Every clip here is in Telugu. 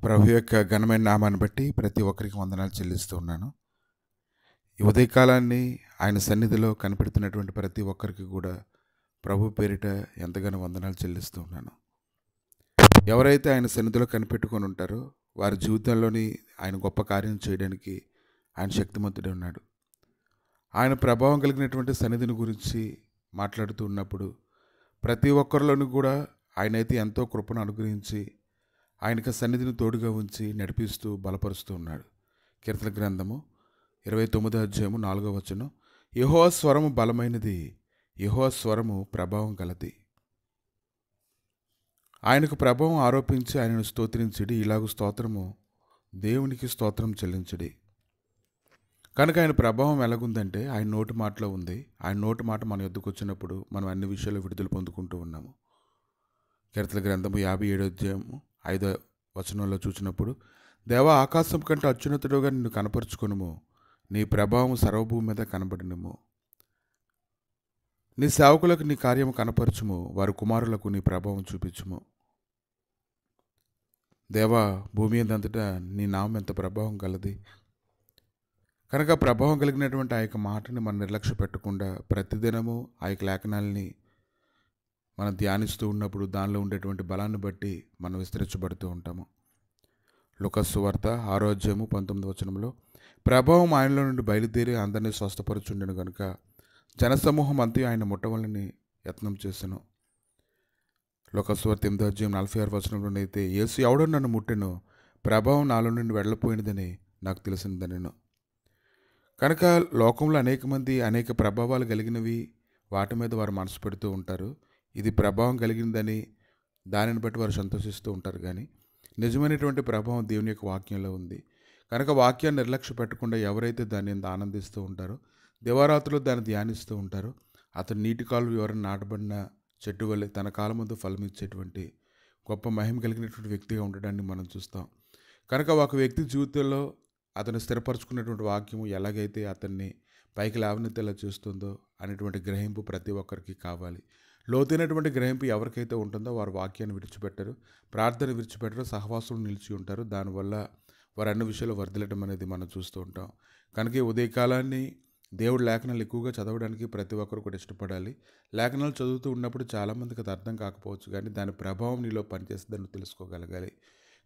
ప్రభు యొక్క ఘనమైన నామాన్ని బట్టి ప్రతి ఒక్కరికి వందనాలు చెల్లిస్తూ ఉన్నాను. ఈ ఉదయకాలాన్ని ఆయన సన్నిధిలో కనిపెడుతున్నటువంటి ప్రతి ఒక్కరికి కూడా ప్రభు పేరిట ఎంతగానో వందనాలు చెల్లిస్తూ ఉన్నాను. ఎవరైతే ఆయన సన్నిధిలో కనిపెట్టుకొని ఉంటారో వారి జీవితంలోని ఆయన గొప్ప కార్యం చేయడానికి ఆయన శక్తిమంతుడే ఉన్నాడు. ఆయన ప్రభావం కలిగినటువంటి సన్నిధిని గురించి మాట్లాడుతూ ఉన్నప్పుడు ప్రతి ఒక్కరిలోనూ కూడా ఆయనైతే ఎంతో కృపను అనుగ్రహించి ఆయనకి సన్నిధిని తోడుగా ఉంచి నడిపిస్తూ బలపరుస్తూ ఉన్నాడు. కీర్తన గ్రంథము 29వ అధ్యాయము 4వ వచనం, యెహోవా స్వరము బలమైనది, యెహోవా స్వరము ప్రభావం గలది. ఆయనకు ప్రభావం ఆరోపించి ఆయనను స్తోత్రించడి, ఇలాగూ స్తోత్రము దేవునికి స్తోత్రం చెల్లించడి. కనుక ఆయన ప్రభావం ఎలాగుందంటే ఆయన నోటి మాటలో ఉంది. ఆయన నోటి మాట మన యొద్దకు వచ్చినప్పుడు మనం అన్ని విషయాల్లో విడుదల పొందుకుంటూ ఉన్నాము. కీర్తన గ్రంథము 57వ అధ్యాయము 5వ వచనంలో చూసినప్పుడు, దేవా ఆకాశం కంటే అత్యున్నతుడుగా నిన్ను కనపరుచుకొనుము, నీ ప్రభావం సర్వభూమి మీద కనబడినము. నీ సేవకులకు నీ కార్యము కనపరచుము, వారి కుమారులకు నీ ప్రభావం చూపించుము. దేవా భూమి అంతటా నీ నామం ఎంత ప్రభావం కలది. కనుక ప్రభావం కలిగినటువంటి ఆ యొక్క మాటని మనం నిర్లక్ష్య పెట్టకుండా ప్రతిదినము ఆ యొక్క లేఖనాలని మనం ధ్యానిస్తూ ఉన్నప్పుడు దానిలో ఉండేటువంటి బలాన్ని బట్టి మనం విస్తరించబడుతూ ఉంటాము. లూకా సువార్త 6వ అధ్యాయము 19వ వచనంలో, ప్రభావం ఆయనలో నుండి బయలుదేరి అందరినీ స్వస్థపరచుండెను కనుక జనసమూహం అంతా ఆయన ముట్టవలని యత్నం చేసెను. లూకా సువార్త 8వ అధ్యాయం 46వ వచనంలోనైతే, యేసు ఎవడో నన్ను ముట్టెను, ప్రభావం నాలో నుండి వెళ్ళిపోయినదని నాకు తెలిసిందనెను. కనుక లోకంలో అనేక మంది అనేక ప్రభావాలు కలిగినవి వాటి మీద వారు మనసు పెడుతూ ఉంటారు. ఇది ప్రభావం కలిగిందని దానిని బట్టి వారు సంతోషిస్తూ ఉంటారు. కానీ నిజమైనటువంటి ప్రభావం దేవుని యొక్క వాక్యంలో ఉంది. కనుక వాక్యాన్ని నిర్లక్ష్య పెట్టకుండా ఎవరైతే దాన్ని ఆనందిస్తూ ఉంటారో, దివారాత్రులు దాన్ని ధ్యానిస్తూ ఉంటారో, అతను నీటి కాలువ ఎవరైనా నాటబడిన చెట్టు వల్లే తన కాలం ముందు ఫలమిచ్చేటువంటి గొప్ప మహిమ కలిగినటువంటి వ్యక్తిగా ఉండడాన్ని మనం చూస్తాం. కనుక ఒక వ్యక్తి జీవితంలో అతను స్థిరపరచుకున్నటువంటి వాక్యము ఎలాగైతే అతన్ని పైకి లేవనెత్తేలా చేస్తుందో అనేటువంటి గ్రహింపు ప్రతి ఒక్కరికి కావాలి. లోతైనటువంటి గ్రహింపు ఎవరికైతే ఉంటుందో వారు వాక్యాన్ని విడిచిపెట్టరు, ప్రార్థన విడిచిపెట్టరు, సహవాసం నిలిచి ఉంటారు. దానివల్ల వారు అన్ని విషయాలు వర్ధిల్లడం అనేది మనం చూస్తూ ఉంటాం. కనుక ఈ ఉదయకాలాన్ని దేవుడి లేఖనాలు ఎక్కువగా చదవడానికి ప్రతి ఒక్కరు కూడా ఇష్టపడాలి. లేఖనాలు చదువుతూ ఉన్నప్పుడు చాలామందికి అది అర్థం కాకపోవచ్చు, కానీ దాని ప్రభావం నీలో పనిచేస్తుందని తెలుసుకోగలగాలి.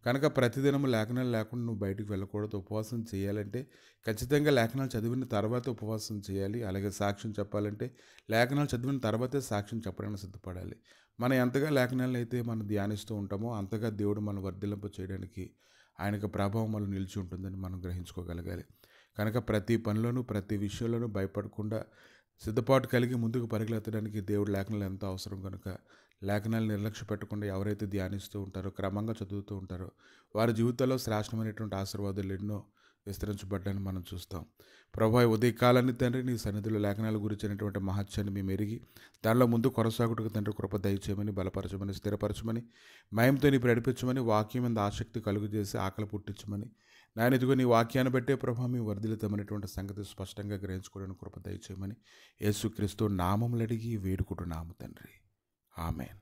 కనుక ప్రతిదినం లేఖనాలు లేకుండా నువ్వు బయటికి వెళ్ళకూడదు. ఉపవాసం చేయాలంటే ఖచ్చితంగా లేఖనాలు చదివిన తర్వాత ఉపవాసం చేయాలి. అలాగే సాక్ష్యం చెప్పాలంటే లేఖనాలు చదివిన తర్వాతే సాక్ష్యం చెప్పడానికి సిద్ధపడాలి. మనం ఎంతగా లేఖనాలను అయితే మనం ధ్యానిస్తూ ఉంటామో అంతగా దేవుడు మనం వర్ధిల్లింప చేయడానికి ఆయనకు ప్రభావం మనం నిలిచి ఉంటుందని మనం గ్రహించుకోగలగాలి. కనుక ప్రతి పనిలోనూ ప్రతి విషయంలోనూ భయపడకుండా సిద్ధపాటు కలిగి ముందుకు పరిగెత్తడానికి దేవుడు లేఖనాలు ఎంతో అవసరం. కనుక లేఖనాలు నిర్లక్ష్య పెట్టకుండా ఎవరైతే ధ్యానిస్తూ ఉంటారో, క్రమంగా చదువుతూ ఉంటారో వారి జీవితాల్లో శ్రేష్టమైనటువంటి ఆశీర్వాదాలు ఎన్నో విస్తరించబడ్డాన్ని మనం చూస్తాం. ప్రభువా ఉదయకాలాన్ని తండ్రి నీ సన్నిధిలో లేఖనాల గురించినటువంటి మహత్యాన్ని మేము ఎరిగి దానిలో ముందు కొనసాగుటకు తండ్రి కృప దయచేయమని, బలపరచమని, స్థిరపరచమని, మయంతో నీ నడిపించమని, వాక్యం మీద ఆసక్తి కలుగు చేసి ఆకలి పుట్టించమని, నాయన ఇదిగో నీ వాక్యాన్ని బట్టే ప్రభావ మేము వర్ధిల్లితమైనటువంటి సంగతి స్పష్టంగా గ్రహించుకోవడానికి కృప దయచేయమని యేసుక్రీస్తు నామములు అడిగి వేడుకుంటున్నాము తండ్రి. ఆమేన్.